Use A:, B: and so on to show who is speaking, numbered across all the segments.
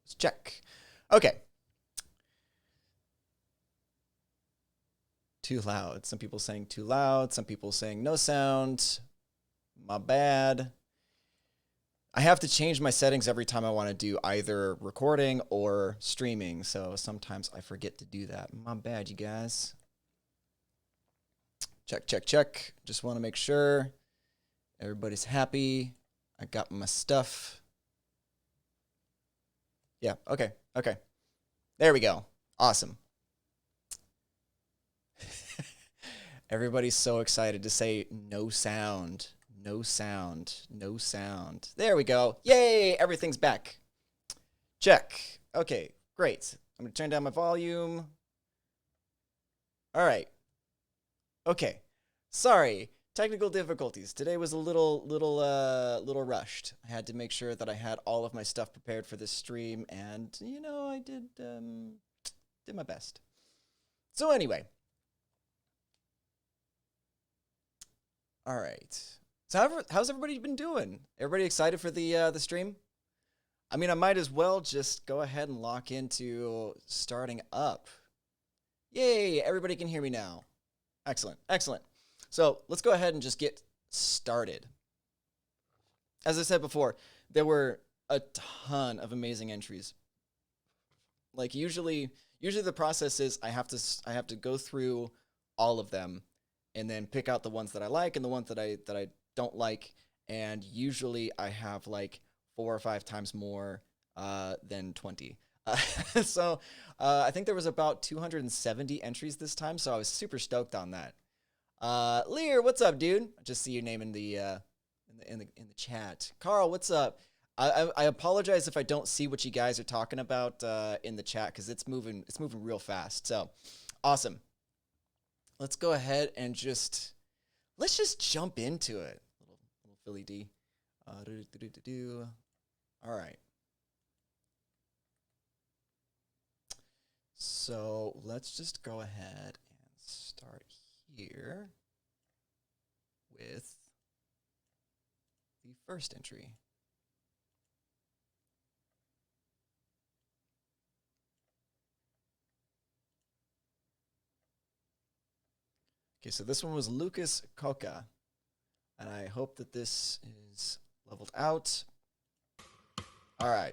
A: Let's check. Okay. Too loud. Some people saying too loud. Some people saying no sound. My bad. I have to change my settings every time I want to do either recording or streaming, so sometimes I forget to do that. My bad, you guys. Check, check, check. Just want to make sure everybody's happy. I got my stuff. Yeah, okay, okay. There we go. Awesome. Everybody's so excited to say no sound. No sound. No sound. There we go. Yay! Everything's back. Check. Okay, great. I'm going to turn down my volume. All right. Okay. Sorry. Technical difficulties. Today was a little rushed. I had to make sure that I had all of my stuff prepared for this stream, and, you know, I did my best. So anyway. All right. So how's everybody been doing? Everybody excited for the stream? I mean, I might as well just go ahead and lock into starting up. Yay, everybody can hear me now. Excellent, excellent. So let's go ahead and just get started. As I said before, there were a ton of amazing entries. Like usually the process is I have to go through all of them and then pick out the ones that I like and the ones that I don't like, and usually I have like 4 or 5 times more than 20. So I think there was about 270 entries this time, so I was super stoked on that. Lear, what's up, dude? I just see your name in the chat. Carl, what's up? I apologize if I don't see what you guys are talking about in the chat because it's moving real fast. So awesome. Let's go ahead and let's just jump into it. Little Philly D. All right. So let's just go ahead and start here with the first entry. Okay, so this one was Lucas Coca, and I hope that this is leveled out. All right.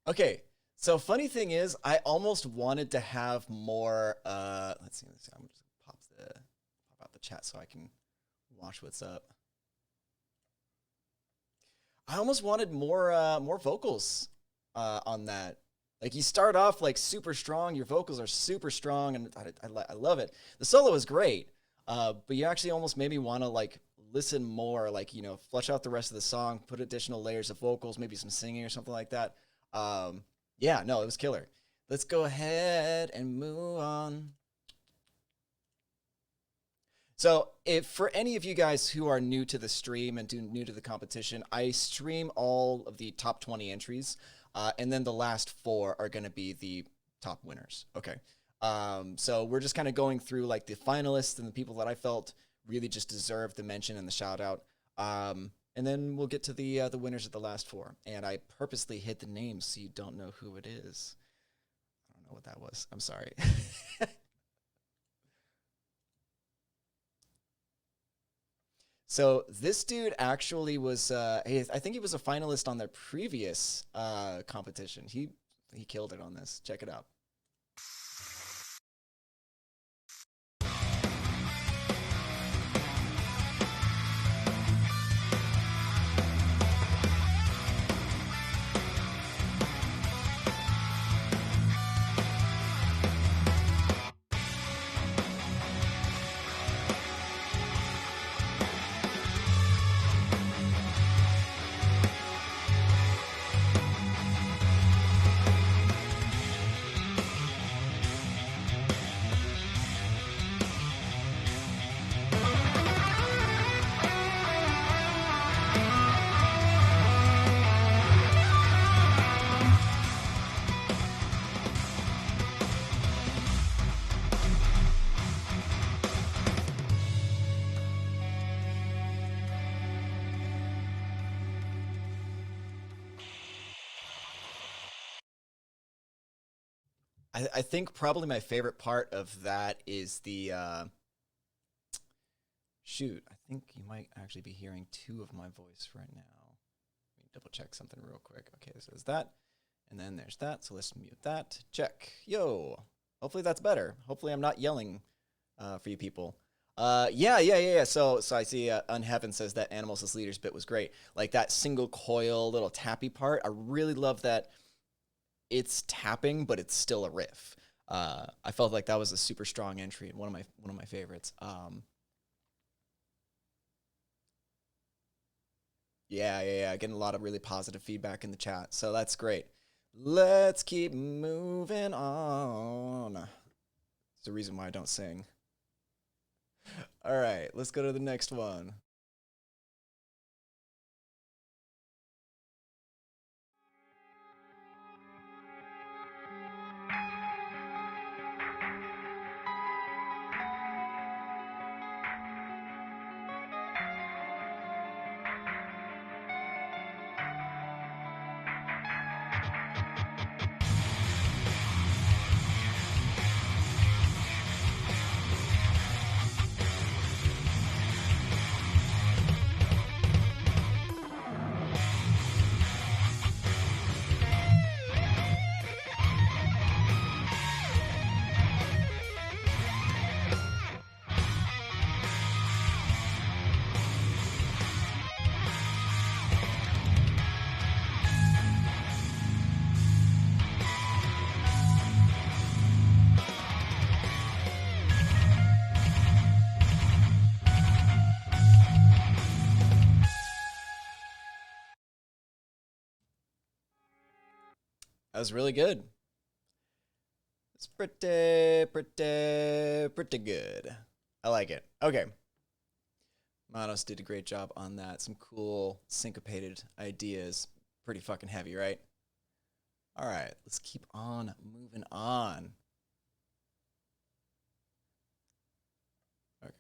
A: Okay, so funny thing is, I almost wanted to have more. Let's see. I'm just gonna pop out the chat so I can watch what's up. I almost wanted more vocals on that. Like you start off like super strong, your vocals are super strong, and I love it. The solo is great, but you actually almost made me want to like listen more, like flesh out the rest of the song, put additional layers of vocals, maybe some singing or something like that. Yeah, no, it was killer. Let's go ahead and move on. So if for any of you guys who are new to the stream and new to the competition, I stream all of the top 20 entries, and then the last 4 are going to be the top winners. Okay. So we're just kind of going through like the finalists and the people that I felt really just deserved the mention and the shout out. And then we'll get to the winners of the last 4. And I purposely hid the names so you don't know who it is. I don't know what that was. I'm sorry. So this dude actually was, I think he was a finalist on their previous competition. He He killed it on this. Check it out. I think probably my favorite part of that is the shoot. I think you might actually be hearing two of my voice right now. Let me double check something real quick. Okay, this is that, and then there's that. So let's mute that. Check. Yo. Hopefully that's better. Hopefully I'm not yelling for you people. Yeah. So I see Unheaven says that Animals as Leaders bit was great. Like that single coil little tappy part. I really love that. It's tapping, but it's still a riff. I felt like that was a super strong entry and one of my favorites. Yeah. Getting a lot of really positive feedback in the chat, so that's great. Let's keep moving on. It's the reason why I don't sing. All right, let's go to the next one. That was really good. It's pretty good. I like it. Okay. Manos did a great job on that. Some cool syncopated ideas. Pretty fucking heavy, right? All right, let's keep on moving on. Okay.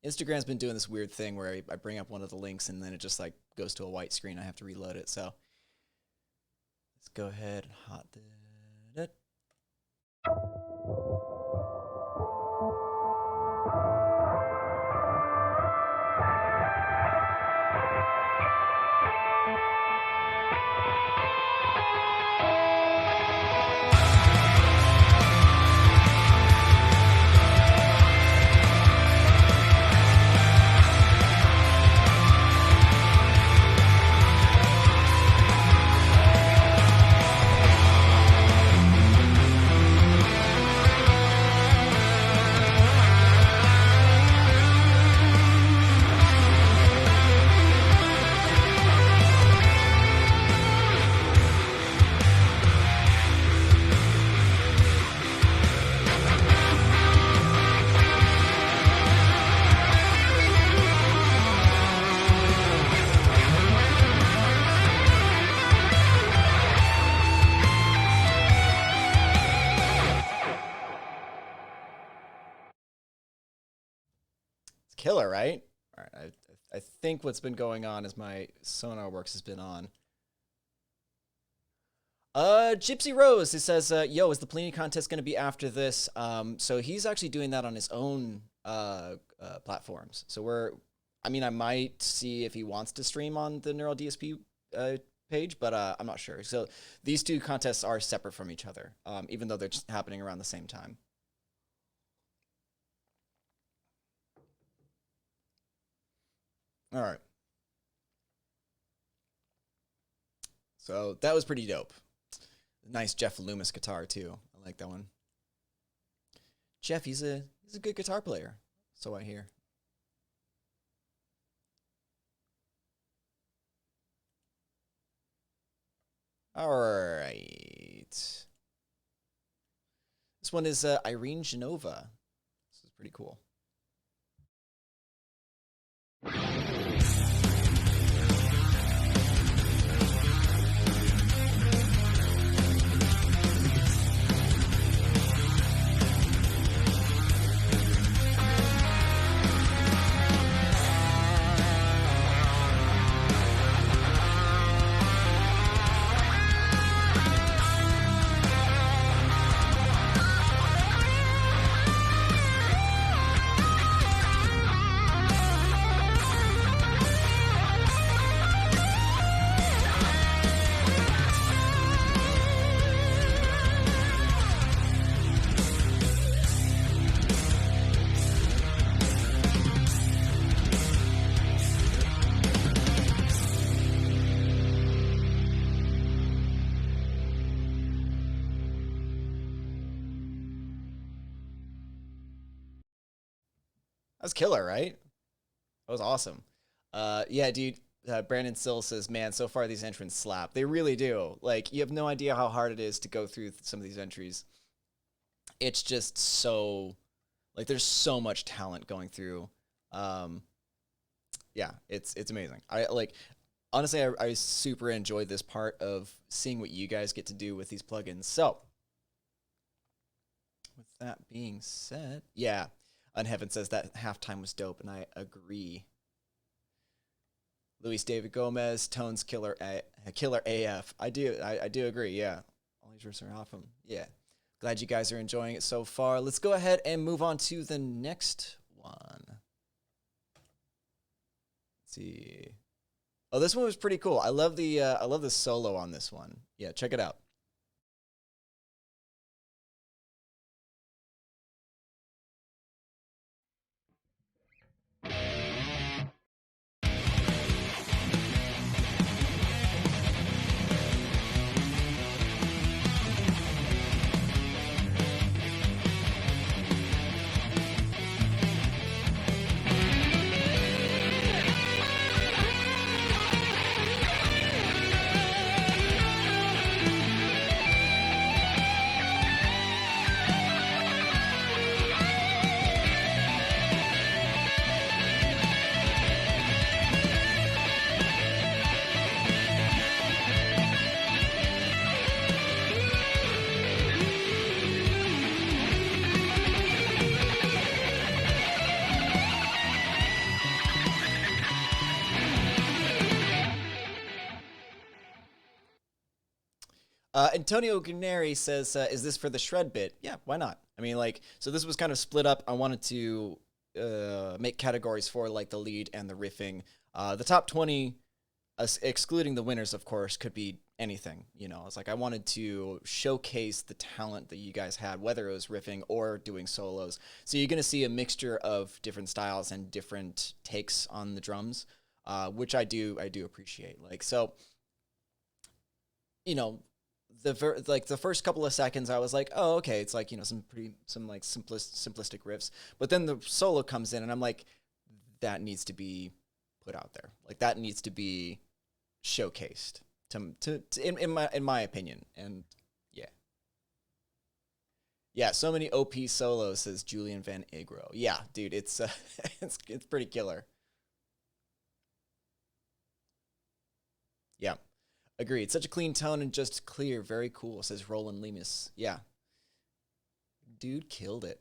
A: Instagram's been doing this weird thing where I bring up one of the links and then it just like goes to a white screen. I have to reload it. So let's go ahead and hot this. Killer, right? All right, I think what's been going on is my SonarWorks has been on. Gypsy Rose, it says, yo, is the Pliny contest going to be after this? So he's actually doing that on his own platforms. So I might see if he wants to stream on the Neural DSP page, but I'm not sure. So these two contests are separate from each other, even though they're just happening around the same time. All right. So that was pretty dope. Nice Jeff Loomis guitar too. I like that one. Jeff, he's a good guitar player, so I hear. All right. This one is Irene Genova. This is pretty cool. That was killer, right? That was awesome. Yeah, dude. Brandon Sill says, "Man, so far these entrants slap. They really do. Like, you have no idea how hard it is to go through some of these entries. It's just so, like, there's so much talent going through. Yeah, it's amazing. I like, honestly, I super enjoyed this part of seeing what you guys get to do with these plugins. So, with that being said, yeah, Unheaven says that halftime was dope, and I agree. Luis David Gomez, Tones killer AF. I do agree. Yeah, all these riffs are awesome. Yeah, glad you guys are enjoying it so far. Let's go ahead and move on to the next one. Let's see. Oh, this one was pretty cool. I love the solo on this one. Yeah, check it out. Antonio Guarneri says, "Is this for the shred bit?" Yeah, why not? I mean, like, so this was kind of split up. I wanted to make categories for like the lead and the riffing. The top 20, excluding the winners, of course, could be anything. You know, it's like I wanted to showcase the talent that you guys had, whether it was riffing or doing solos. So you're gonna see a mixture of different styles and different takes on the drums, which I do appreciate. Like, so, you know, the first couple of seconds I was like, oh, okay, it's like, you know, some like simplistic riffs, but then the solo comes in and I'm like, that needs to be put out there, like that needs to be showcased in my opinion. And yeah, so many OP solos, says Julian Van Agro. Yeah, dude, it's it's pretty killer. Yeah, agreed. Such a clean tone and just clear. Very cool, says Roland Lemus. Yeah. Dude killed it.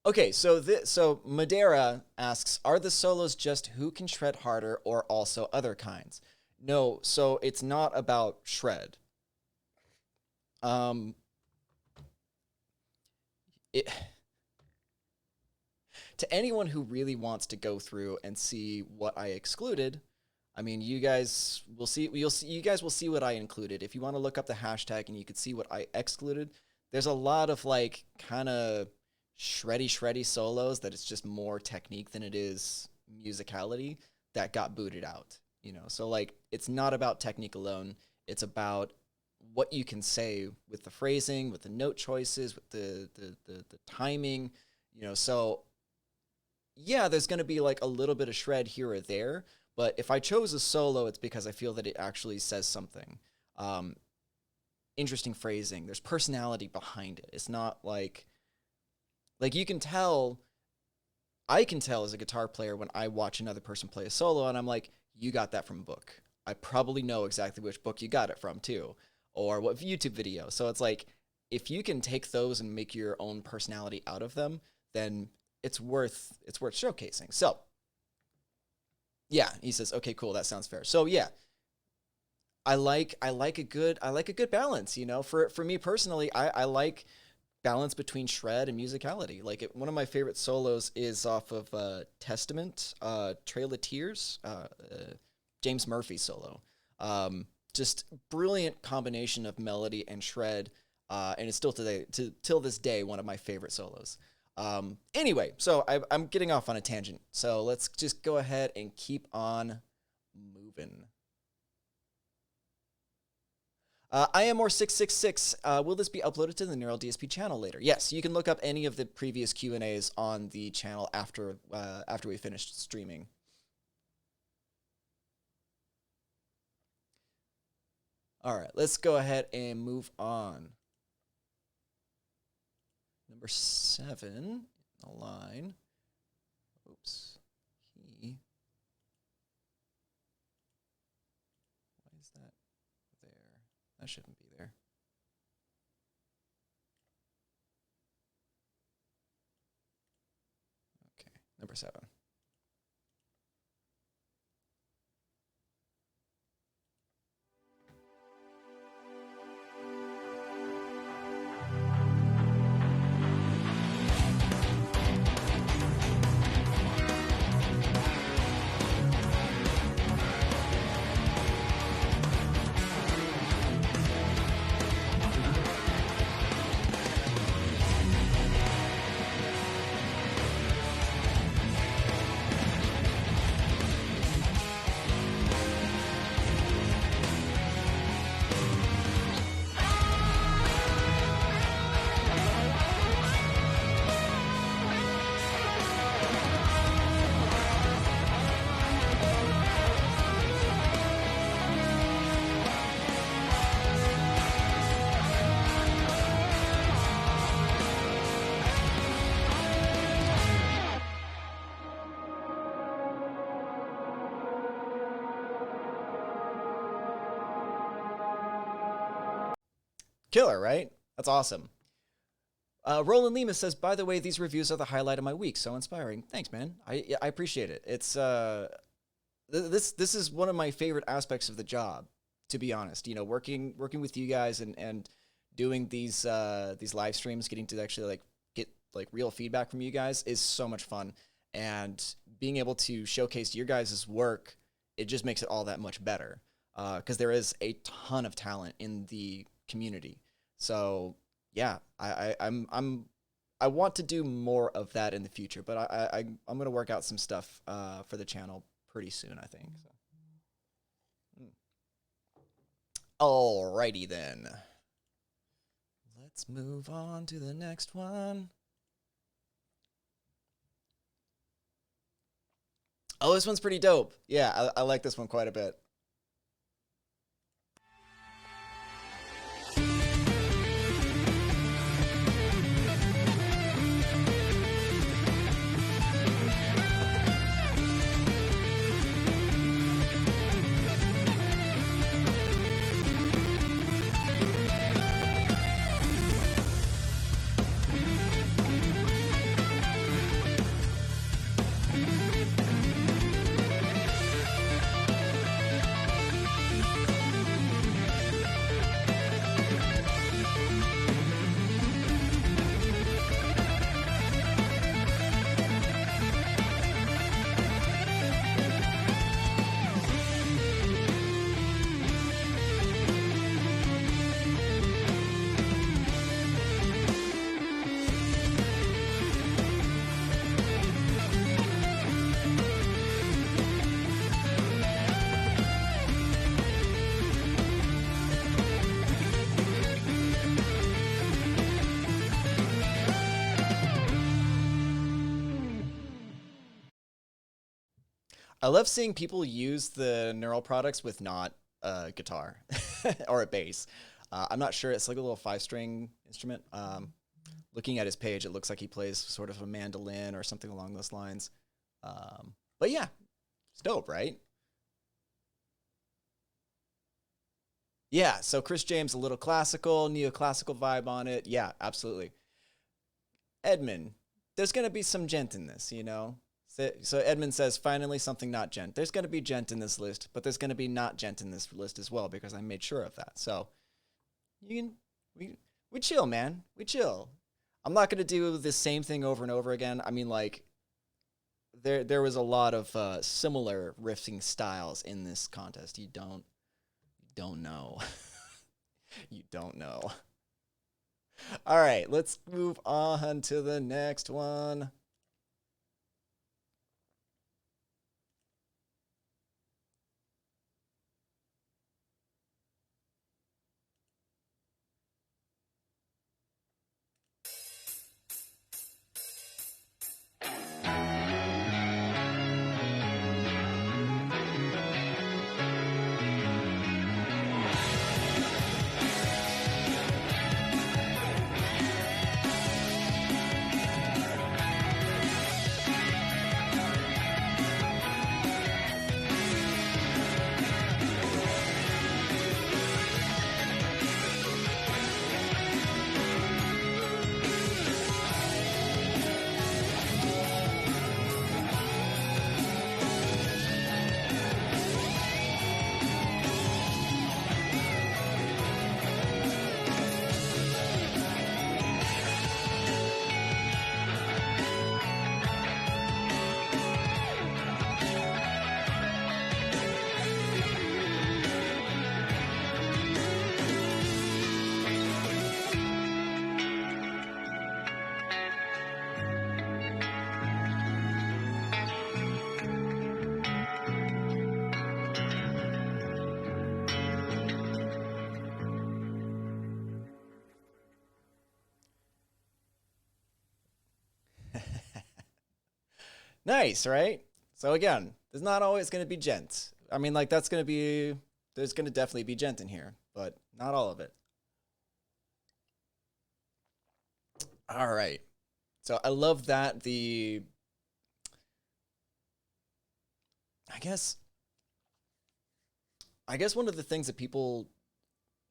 A: Okay, so Madeira asks, are the solos just who can shred harder or also other kinds? No, so it's not about shred. It to anyone who really wants to go through and see what I excluded, I mean, you guys will see. You guys will see what I included. If you want to look up the hashtag and you could see what I excluded, there's a lot of like kind of shreddy solos that it's just more technique than it is musicality that got booted out. You know, so like it's not about technique alone. It's about what you can say with the phrasing, with the note choices, with the timing. You know, so yeah, there's going to be like a little bit of shred here or there. But if I chose a solo, it's because I feel that it actually says something. Interesting phrasing. There's personality behind it. It's not like you can tell, I can tell as a guitar player when I watch another person play a solo and I'm like, you got that from a book. I probably know exactly which book you got it from too, or what YouTube video. So it's like, if you can take those and make your own personality out of them, then it's worth showcasing. So yeah, he says, okay, cool, that sounds fair. So yeah, I like a good balance, you know. For me personally, I like balance between shred and musicality. Like one of my favorite solos is off of Testament, Trail of Tears, James Murphy solo. Just brilliant combination of melody and shred, and it's still till this day one of my favorite solos. Anyway, so I'm getting off on a tangent. So let's just go ahead and keep on moving. I am more 666. Will this be uploaded to the Neural DSP channel later? Yes, you can look up any of the previous Q&As on the channel after we finished streaming. All right, let's go ahead and move on. Number 7 in the line. Oops. Why is that there? That shouldn't be there. Okay, number 7. Killer, right? That's awesome. Roland Lima says, by the way, these reviews are the highlight of my week. So inspiring. Thanks, man. I appreciate it. It's this is one of my favorite aspects of the job, to be honest. You know, working with you guys and doing these live streams, getting to actually get real feedback from you guys is so much fun. And being able to showcase your guys' work, it just makes it all that much better. Because there is a ton of talent in the community. So yeah, I want to do more of that in the future, but I'm gonna work out some stuff for the channel pretty soon, I think. So. Alrighty then. Let's move on to the next one. Oh, this one's pretty dope. Yeah, I like this one quite a bit. I love seeing people use the neural products with not a guitar or a bass. I'm not sure. It's like a little 5-string instrument. Looking at his page, it looks like he plays sort of a mandolin or something along those lines. But yeah, it's dope, right? Yeah, so Chris James, a little classical, neoclassical vibe on it. Yeah, absolutely. Edmund, there's going to be some gent in this, you know? So Edmund says, finally something not gent. There's going to be gent in this list, but there's going to be not gent in this list as well because I made sure of that. So you can, we chill, man. We chill. I'm not going to do the same thing over and over again. I mean, like, there was a lot of similar riffing styles in this contest. You don't know. You don't know. All right, let's move on to the next one. Nice, right? So again, there's not always going to be gent. I mean, like there's going to definitely be gent in here, but not all of it. All right. So I love that I guess one of the things that people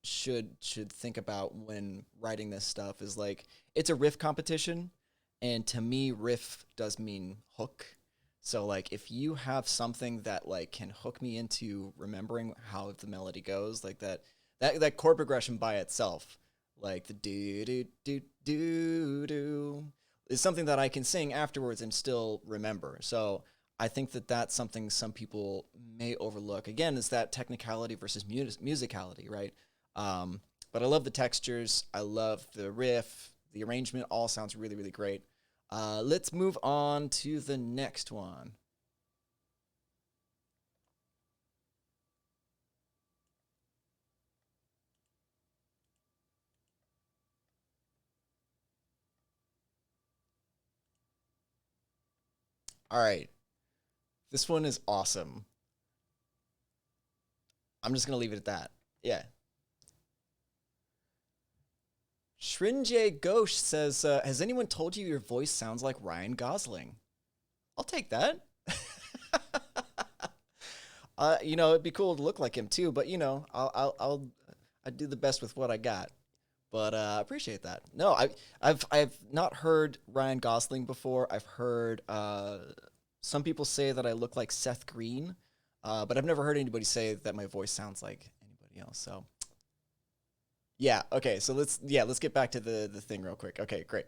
A: should think about when writing this stuff is like it's a riff competition, and to me riff does mean hook. So like if you have something that like can hook me into remembering how the melody goes, like that chord progression by itself, like the do do do do do, is something that I can sing afterwards and still remember. So I think that that's something some people may overlook. Again, is that technicality versus musicality, right? But I love the textures. I love the riff. The arrangement all sounds really, really great. Let's move on to the next one. All right. This one is awesome. I'm just going to leave it at that. Yeah. Shrinjay Ghosh says, has anyone told you your voice sounds like Ryan Gosling? I'll take that. You know, it'd be cool to look like him too, but you know, I'll do the best with what I got. But I appreciate that. No, I've not heard Ryan Gosling before. I've heard some people say that I look like Seth Green, but I've never heard anybody say that my voice sounds like anybody else. So yeah, okay. So let's get back to the thing real quick. Okay, great.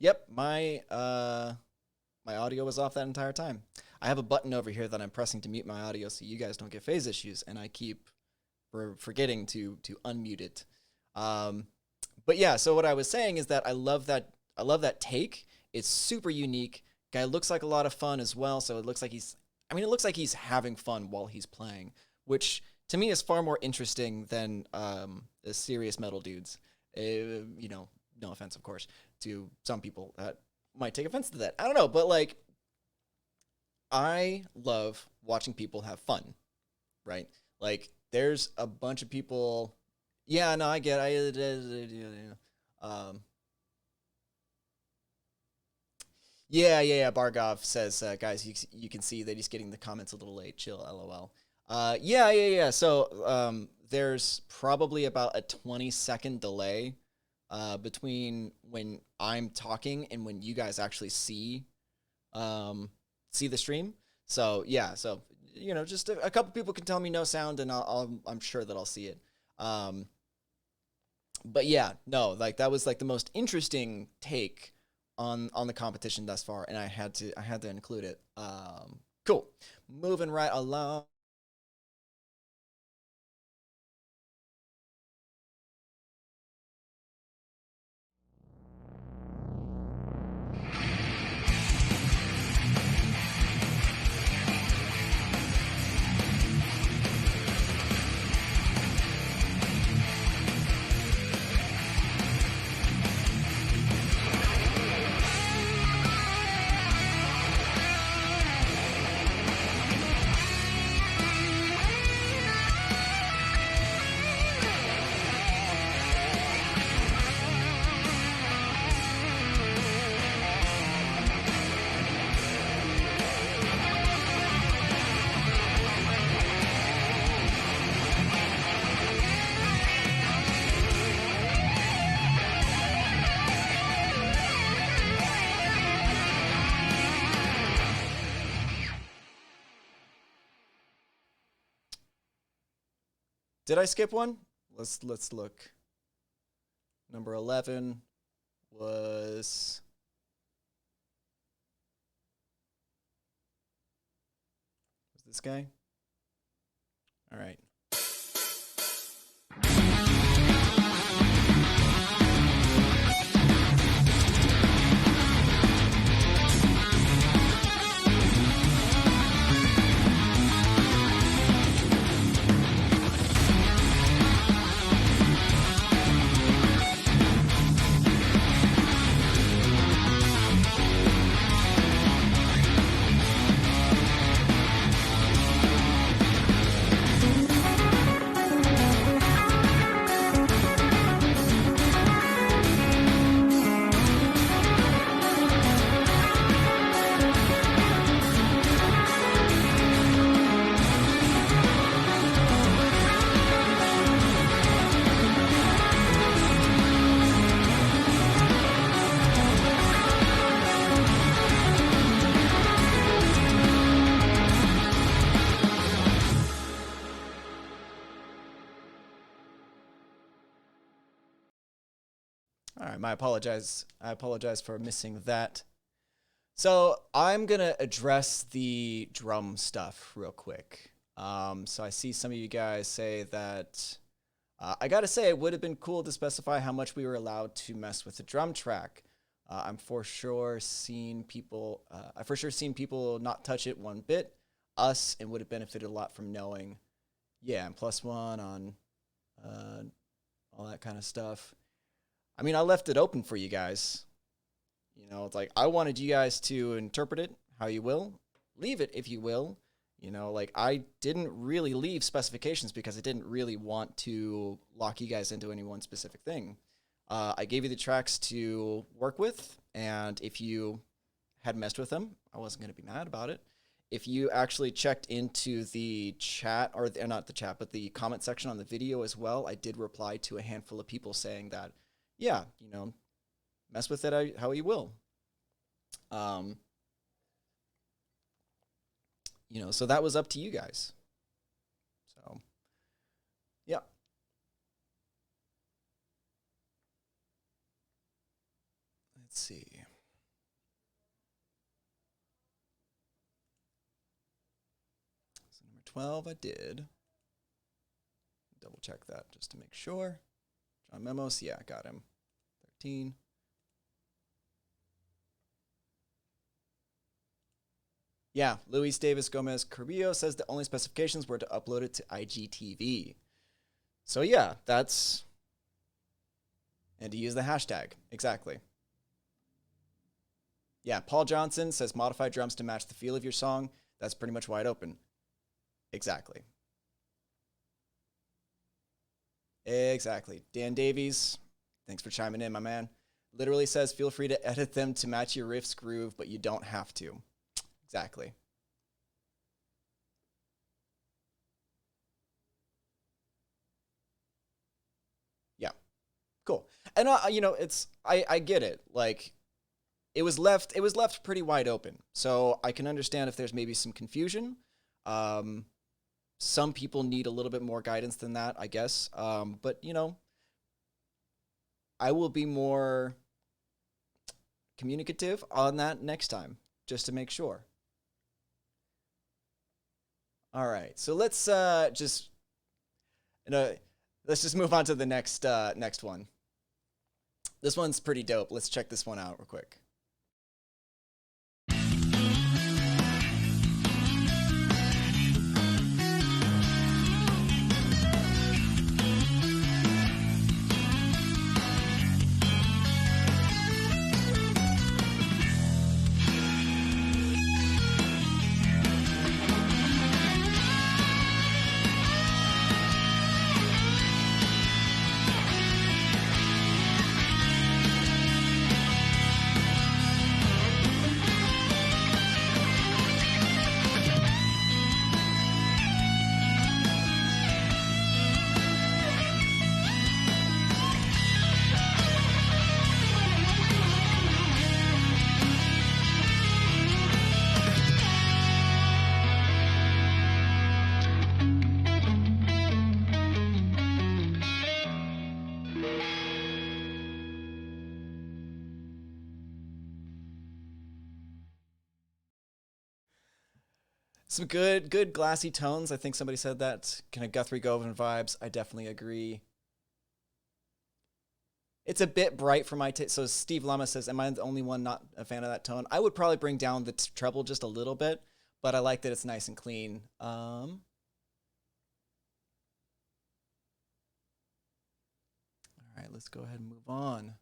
A: Yep, my audio was off that entire time. I have a button over here that I'm pressing to mute my audio so you guys don't get phase issues, and I keep forgetting to unmute it. But yeah, so what I was saying is that I love that take. It's super unique. Guy looks like a lot of fun as well, so it looks like it looks like he's having fun while he's playing, which to me is far more interesting than the serious metal dudes. No offense, of course, to some people that might take offense to that. I don't know, but like, I love watching people have fun, right? Like, there's a bunch of people. Yeah, no, I get. Yeah. Bargov says, guys, you can see that he's getting the comments a little late. Chill, lol. Yeah. So, there's probably about a 20-second delay between when I'm talking and when you guys actually see the stream. So yeah, so just a couple people can tell me no sound, and I'm sure that I'll see it. But yeah, no, like that was like the most interesting take on the competition thus far, and I had to include it. Cool. Moving right along. Did I skip one? Let's look. Number 11 was this guy? All right. All right, I apologize for missing that. So I'm gonna address the drum stuff real quick. So I see some of you guys say that I gotta say it would have been cool to specify how much we were allowed to mess with the drum track. I've for sure seen people not touch it one bit. Us, and would have benefited a lot from knowing. Yeah, and +1 on all that kind of stuff. I mean, I left it open for you guys. It's like I wanted you guys to interpret it how you will, leave it if you will. Like I didn't really leave specifications because I didn't really want to lock you guys into any one specific thing. I gave you the tracks to work with, and if you had messed with them, I wasn't going to be mad about it. If you actually checked into the chat, or not the chat, but the comment section on the video as well, I did reply to a handful of people saying that, yeah, mess with it how you will. So that was up to you guys. So, yeah. Let's see. 12, I did. Double check that just to make sure. John Memos, yeah, got him. 13. Yeah, Luis Davis Gomez Carrillo says the only specifications were to upload it to IGTV. So yeah, that's... And to use the hashtag, exactly. Yeah, Paul Johnson says modify drums to match the feel of your song. That's pretty much wide open. Exactly. Exactly. Dan Davies, thanks for chiming in, my man. Literally says, feel free to edit them to match your riff's groove, but you don't have to. Exactly. Yeah. Cool. And you know, I get it. Like, it was left pretty wide open. So I can understand if there's maybe some confusion. Some people need a little bit more guidance than that, I guess. But, you know, I will be more communicative on that next time, just to make sure. All right, so let's just move on to the next one. This one's pretty dope. Let's check this one out real quick. Some good glassy tones. I think somebody said that. Kind of Guthrie Govan vibes. I definitely agree. It's a bit bright for my taste. So Steve Lama says, am I the only one not a fan of that tone? I would probably bring down the treble just a little bit, but I like that it's nice and clean. All right, let's go ahead and move on.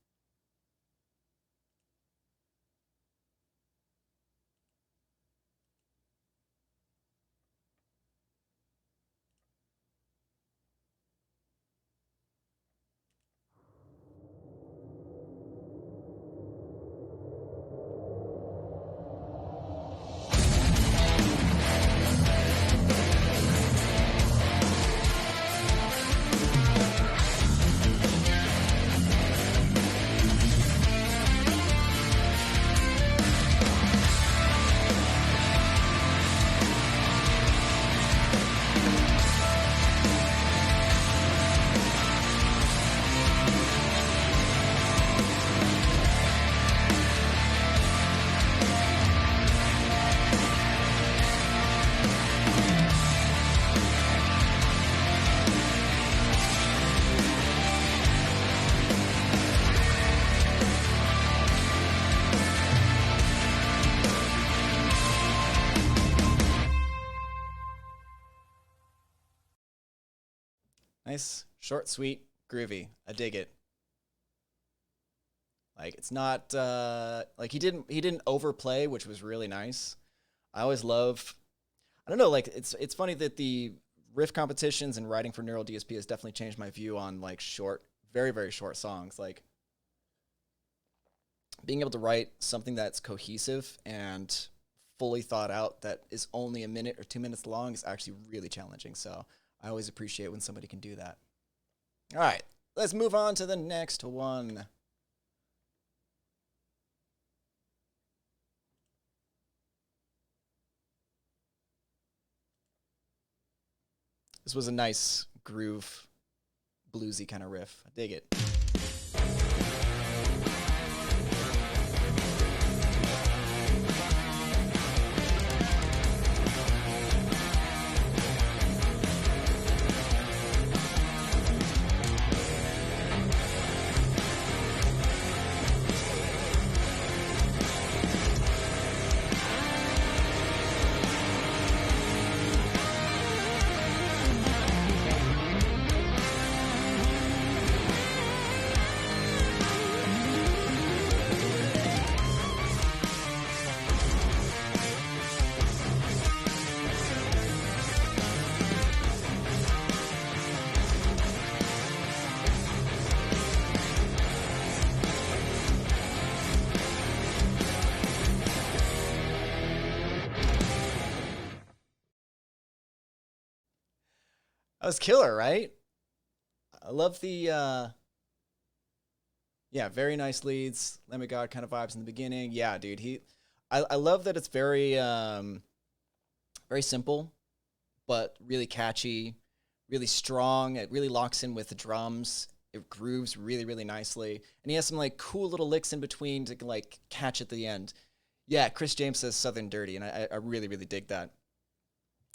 A: Nice, short, sweet, groovy. I dig it. Like, it's not like he didn't overplay, which was really nice. I always love, I don't know, like it's funny that the riff competitions and writing for Neural DSP has definitely changed my view on like short, very, very short songs. Like being able to write something that's cohesive and fully thought out that is only a minute or 2 minutes long is actually really challenging. So I always appreciate when somebody can do that. All right, let's move on to the next one. This was a nice groove, bluesy kind of riff. I dig it. That was killer, right? I love the yeah, very nice leads, Lamb of God kind of vibes in the beginning. Yeah, dude, I love that it's very simple, but really catchy, really strong. It really locks in with the drums. It grooves really, really nicely. And he has some like cool little licks in between to like catch at the end. Yeah, Chris James says Southern Dirty, and I really, really dig that.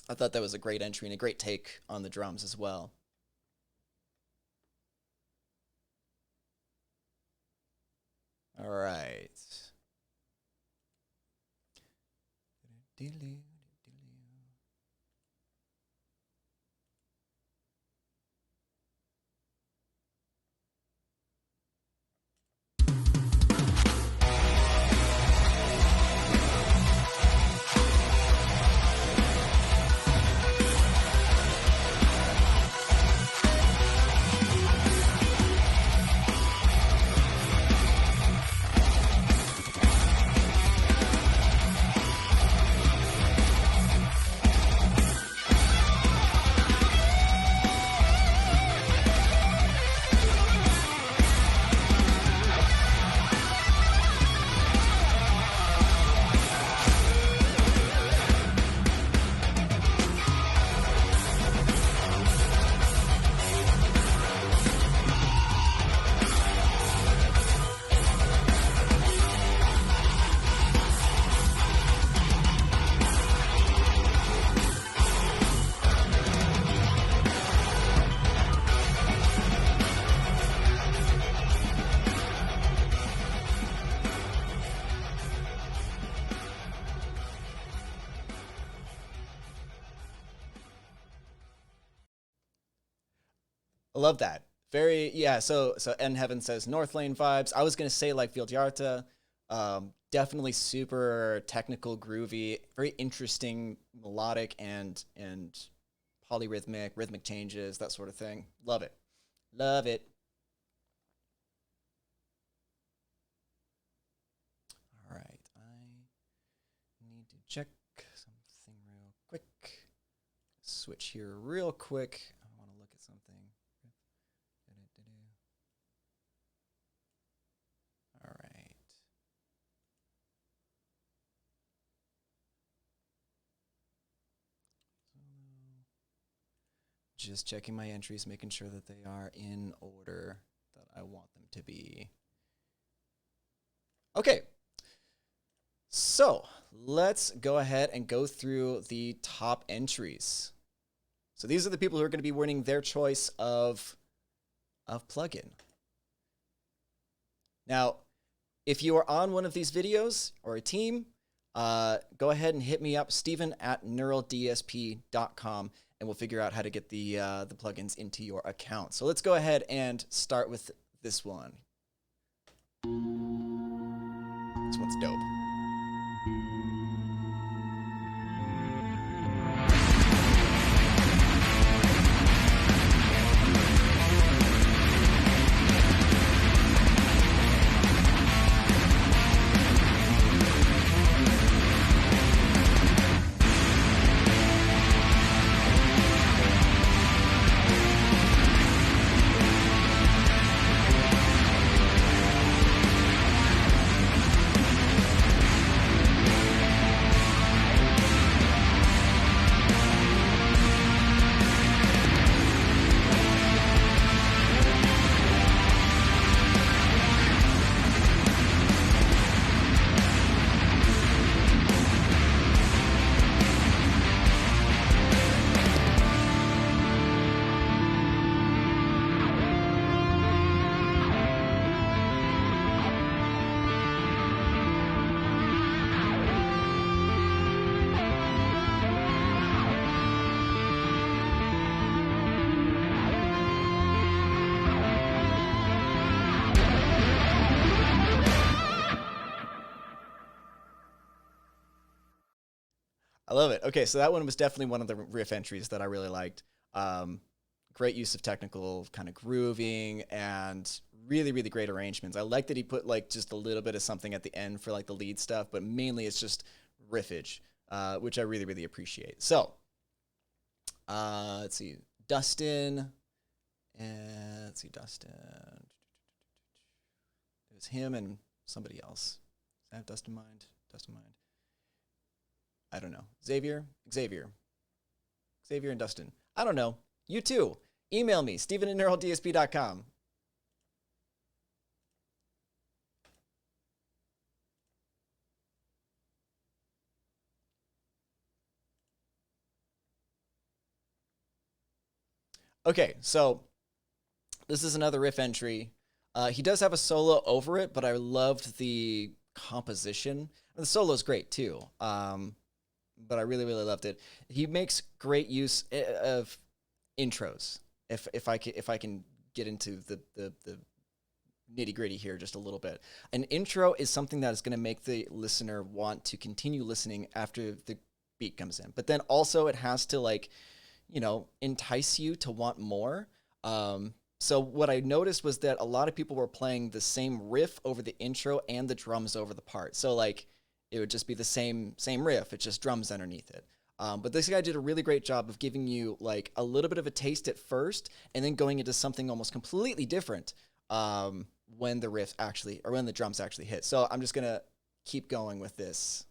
A: I thought that was a great entry and a great take on the drums as well. All right. I love that. Very yeah. So N Heaven says North Lane vibes. I was gonna say like Field Yarta. Definitely super technical, groovy, very interesting, melodic and polyrhythmic, rhythmic changes, that sort of thing. Love it. Love it. All right. I need to check something real quick. Switch here real quick. I want to look at something. All right. Just checking my entries, making sure that they are in order that I want them to be. Okay. So let's go ahead and go through the top entries. So these are the people who are going to be winning their choice of plugin. Now, if you are on one of these videos or a team, go ahead and hit me up, steven@neuraldsp.com, and we'll figure out how to get the plugins into your account. So let's go ahead and start with this one. This one's dope. I love it. Okay, so that one was definitely one of the riff entries that I really liked. Great use of technical kind of grooving and really, really great arrangements. I like that he put like just a little bit of something at the end for like the lead stuff, but mainly it's just riffage, which I really, really appreciate. So let's see. Dustin. And let's see, Dustin. It was him and somebody else. Does that have Dustin Mind? Dustin Mind. I don't know. Xavier and Dustin. I don't know. You too. Email me, steven@neuraldsp.com. Okay, so this is another riff entry. He does have a solo over it, but I loved the composition. The solo is great too, but I really, really loved it. He makes great use of intros. If I can get into the nitty gritty here just a little bit. An intro is something that is going to make the listener want to continue listening after the beat comes in. But then also it has to, like, you know, entice you to want more. So what I noticed was that a lot of people were playing the same riff over the intro and the drums over the part. So like it would just be the same riff, it's just drums underneath it. But this guy did a really great job of giving you like a little bit of a taste at first and then going into something almost completely different when the riff actually, or when the drums actually hit. So I'm just gonna keep going with this.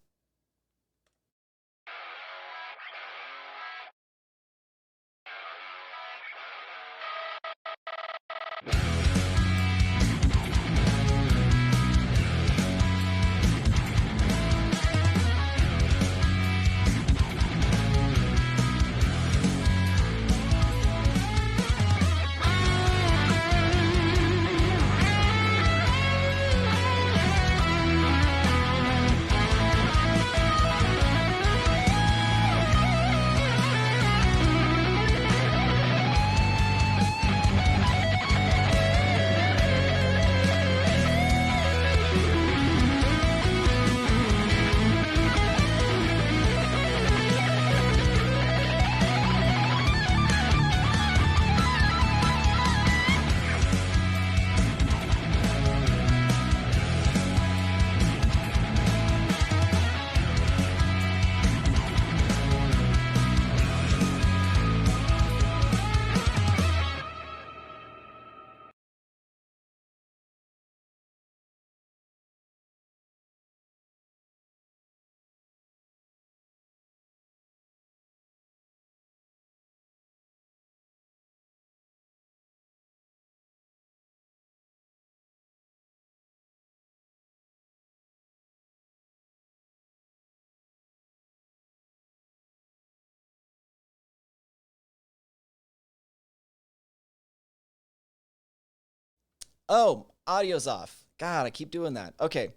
A: Oh, audio's off. God, I keep doing that. Okay.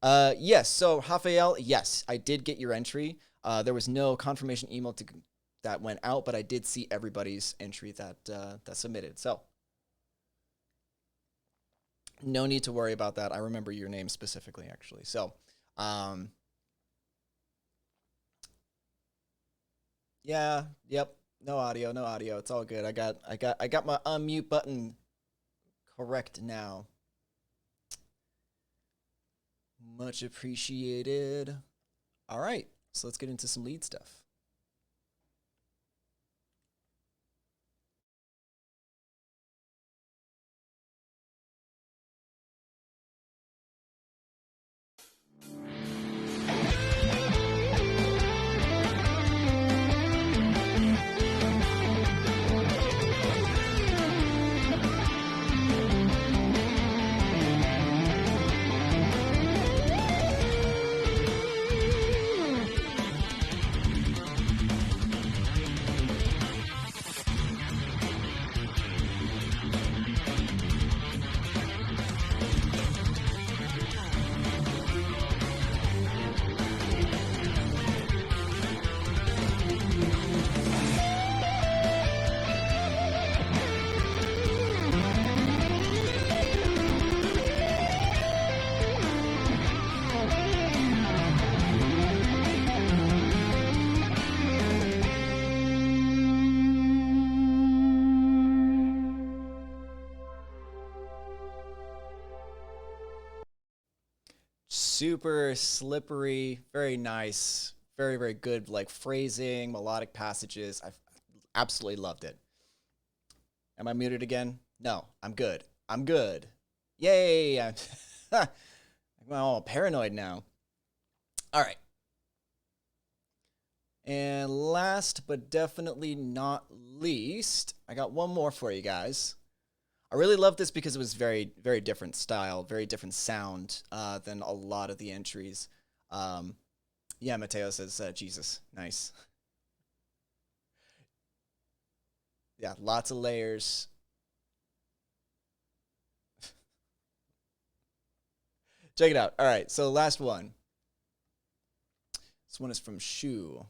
A: Yes. So Rafael, yes, I did get your entry. There was no confirmation email that went out, but I did see everybody's entry that submitted. So no need to worry about that. I remember your name specifically, actually. So, yeah, yep. No audio, no audio. It's all good. I got my unmute button correct now. Much appreciated. All right, so let's get into some lead stuff. Super slippery, very nice, very, very good, like phrasing, melodic passages. I've absolutely loved it. Am I muted again? No, I'm good. I'm good. Yay! I'm all paranoid now. All right. And last but definitely not least, I got one more for you guys. I really love this because it was very, very different style, very different sound than a lot of the entries. Yeah, Mateo says, Jesus. Nice. Yeah, lots of layers. Check it out. All right, so last one. This one is from Shu.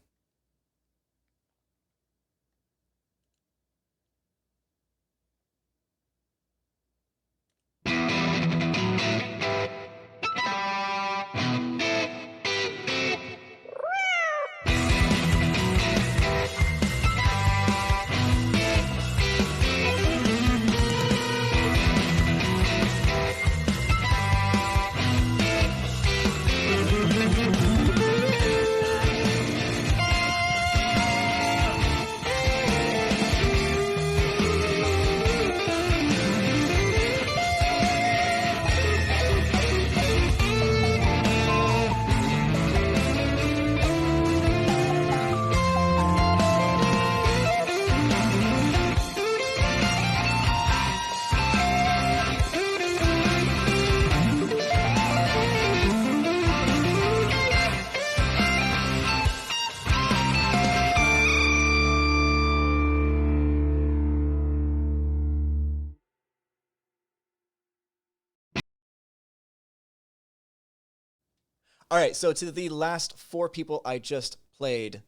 A: All right, so to the last 4 people I just played,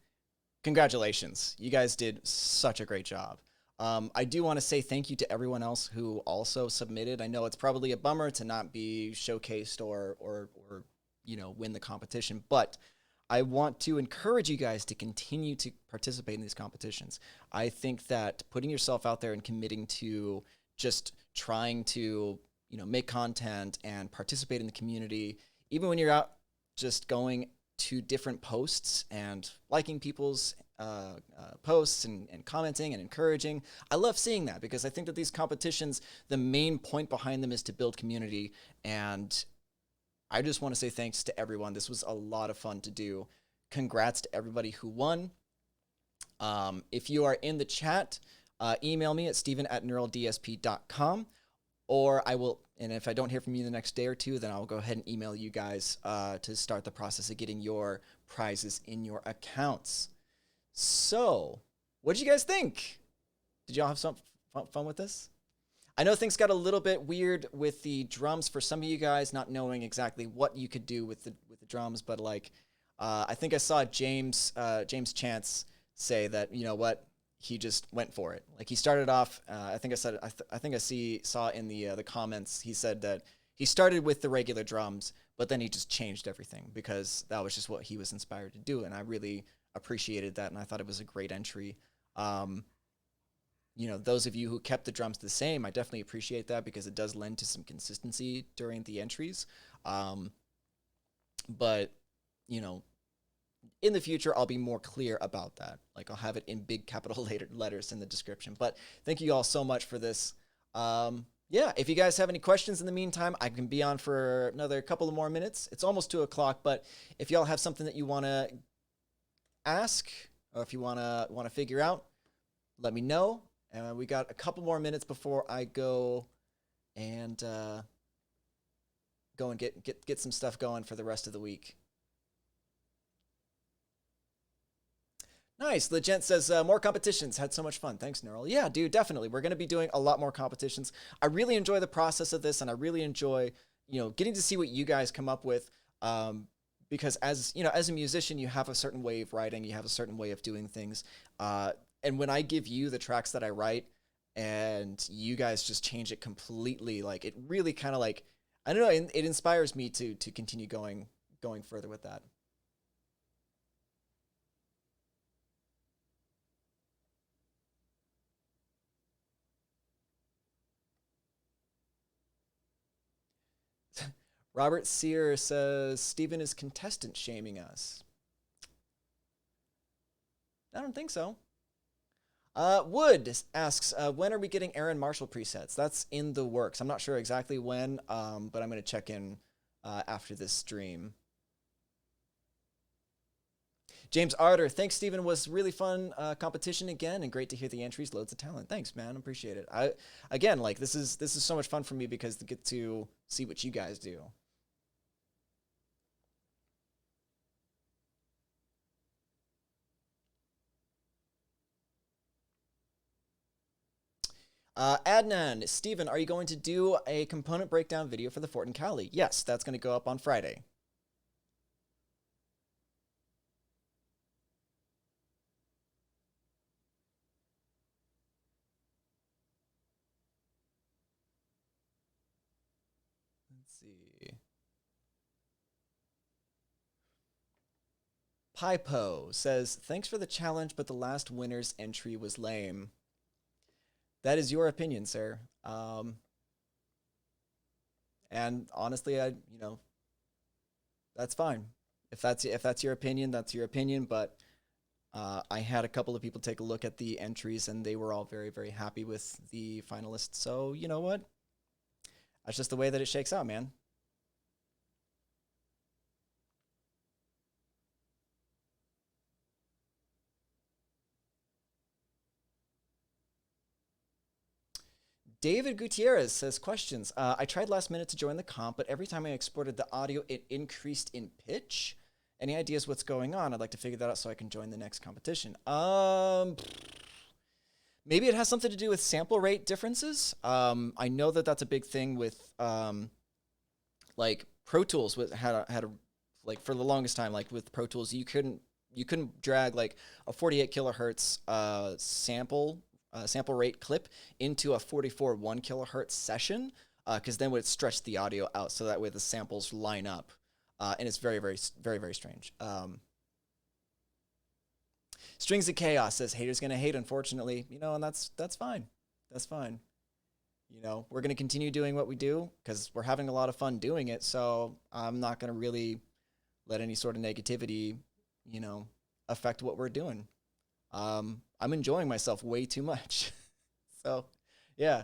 A: congratulations. You guys did such a great job. I do want to say thank you to everyone else who also submitted. I know it's probably a bummer to not be showcased or win the competition, but I want to encourage you guys to continue to participate in these competitions. I think that putting yourself out there and committing to just trying to, make content and participate in the community, even when you're out just going to different posts and liking people's posts and commenting and encouraging. I love seeing that because I think that these competitions, the main point behind them is to build community. And I just want to say thanks to everyone. This was a lot of fun to do. Congrats to everybody who won. If you are in the chat, email me at steven@neuraldsp.com. Or I will, and if I don't hear from you the next day or two, then I'll go ahead and email you guys to start the process of getting your prizes in your accounts. So, what did you guys think? Did y'all have some fun with this? I know things got a little bit weird with the drums for some of you guys, not knowing exactly what you could do with the drums, but like, I think I saw James Chance say that, you know what, he just went for it. Like he started off. I think I saw in the comments. He said that he started with the regular drums, but then he just changed everything because that was just what he was inspired to do, and I really appreciated that, and I thought it was a great entry. Those of you who kept the drums the same, I definitely appreciate that because it does lend to some consistency during the entries. But in the future, I'll be more clear about that. Like I'll have it in big capital letters in the description. But thank you all so much for this. Yeah, if you guys have any questions in the meantime, I can be on for another couple of more minutes. It's almost 2 o'clock, but if y'all have something that you want to ask or if you want to figure out, let me know. We got a couple more minutes before I go and get some stuff going for the rest of the week. Nice. Legent says, more competitions. Had so much fun. Thanks, Neural. Yeah, dude, definitely. We're going to be doing a lot more competitions. I really enjoy the process of this, and I really enjoy, getting to see what you guys come up with. Because as a musician, you have a certain way of writing. You have a certain way of doing things. And when I give you the tracks that I write and you guys just change it completely, like it really kind of like, I don't know, it inspires me to continue going further with that. Robert Sear says, Steven is contestant shaming us. I don't think so. Wood asks, when are we getting Aaron Marshall presets? That's in the works. I'm not sure exactly when, but I'm going to check in after this stream. James Arter, thanks, Steven. Was really fun competition again, and great to hear the entries. Loads of talent. Thanks, man. Appreciate it. Again, like this is so much fun for me because to get to see what you guys do. Adnan, Steven, are you going to do a component breakdown video for the Fort and Cali? Yes, that's going to go up on Friday. Let's see. Pipo says, thanks for the challenge, but the last winner's entry was lame. That is your opinion, sir. And honestly, that's fine. If that's your opinion, that's your opinion. But I had a couple of people take a look at the entries, and they were all very, very happy with the finalists. So you know what? That's just the way that it shakes out, man. David Gutierrez says, questions. I tried last minute to join the comp, but every time I exported the audio, it increased in pitch. Any ideas what's going on? I'd like to figure that out so I can join the next competition. Maybe it has something to do with sample rate differences. I know that that's a big thing with like Pro Tools had a like for the longest time, like with Pro Tools, you couldn't drag like a 48 kilohertz sample rate clip into a 44 1 kilohertz session, because then it would stretch the audio out so that way the samples line up, and it's very, very, very, very strange. Strings of Chaos says, haters gonna hate, unfortunately, and that's fine. That's fine. We're gonna continue doing what we do because we're having a lot of fun doing it. So I'm not gonna really let any sort of negativity, affect what we're doing. I'm enjoying myself way too much. So, yeah.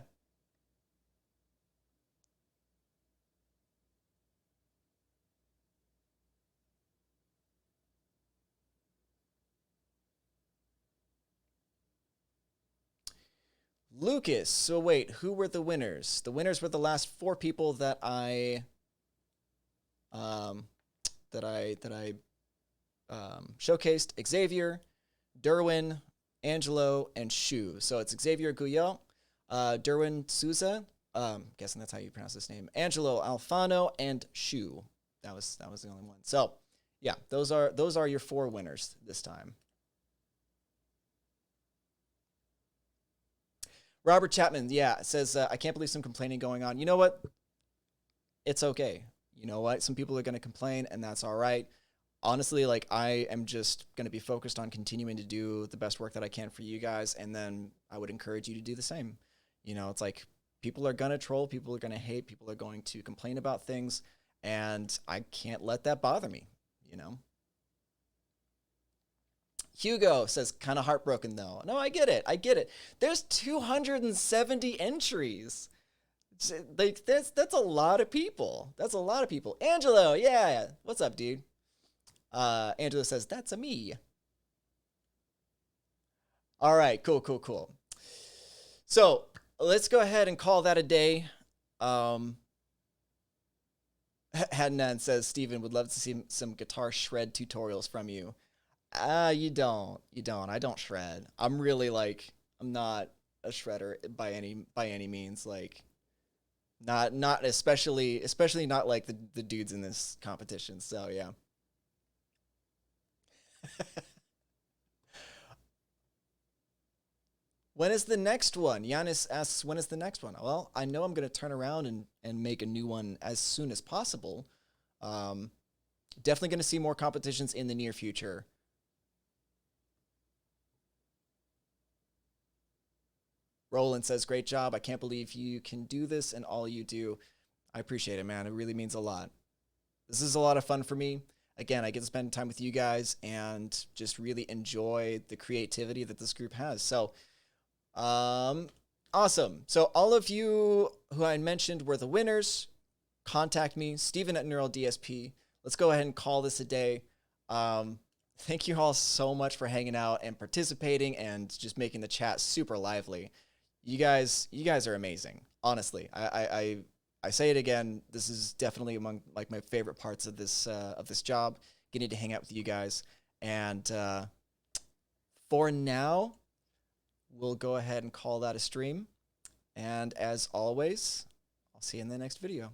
A: Lucas, so wait, who were the winners? The winners were the last 4 people that I showcased: Xavier, Derwin, Angelo, and Shu. So it's Xavier Guyot, Derwin Souza, guessing that's how you pronounce this name, Angelo Alfano, and Shu. That was the only one. So yeah, those are your 4 winners this time. Robert Chapman, yeah, says, I can't believe some complaining going on. You know what? It's okay. You know what? Some people are going to complain, and that's all right. Honestly, like, I am just going to be focused on continuing to do the best work that I can for you guys, and then I would encourage you to do the same. It's like people are going to troll, people are going to hate, people are going to complain about things, and I can't let that bother me, Hugo says, kind of heartbroken though. No, I get it. There's 270 entries. Like that's a lot of people. Angelo, yeah. What's up, dude? Angelo says, that's a me. All right, cool. So let's go ahead and call that a day. Hadnan says, Steven, would love to see some guitar shred tutorials from you. You don't. I don't shred. I'm really I'm not a shredder by any means. Like, not especially not like the dudes in this competition. So yeah. When is the next one? Giannis asks, when is the next one? Well, I know I'm going to turn around and make a new one as soon as possible. Definitely going to see more competitions in the near future. Roland says, great job. I can't believe you can do this and all you do. I appreciate it, man. It really means a lot. This is a lot of fun for me. Again, I get to spend time with you guys and just really enjoy the creativity that this group has. So Awesome. So all of you who I mentioned were the winners. Contact me, Steven at Neural DSP. Let's go ahead and call this a day. Thank you all so much for hanging out and participating and just making the chat super lively. You guys are amazing. Honestly, I say it again. This is definitely among like my favorite parts of this job. Getting to hang out with you guys. And for now, we'll go ahead and call that a stream. And as always, I'll see you in the next video.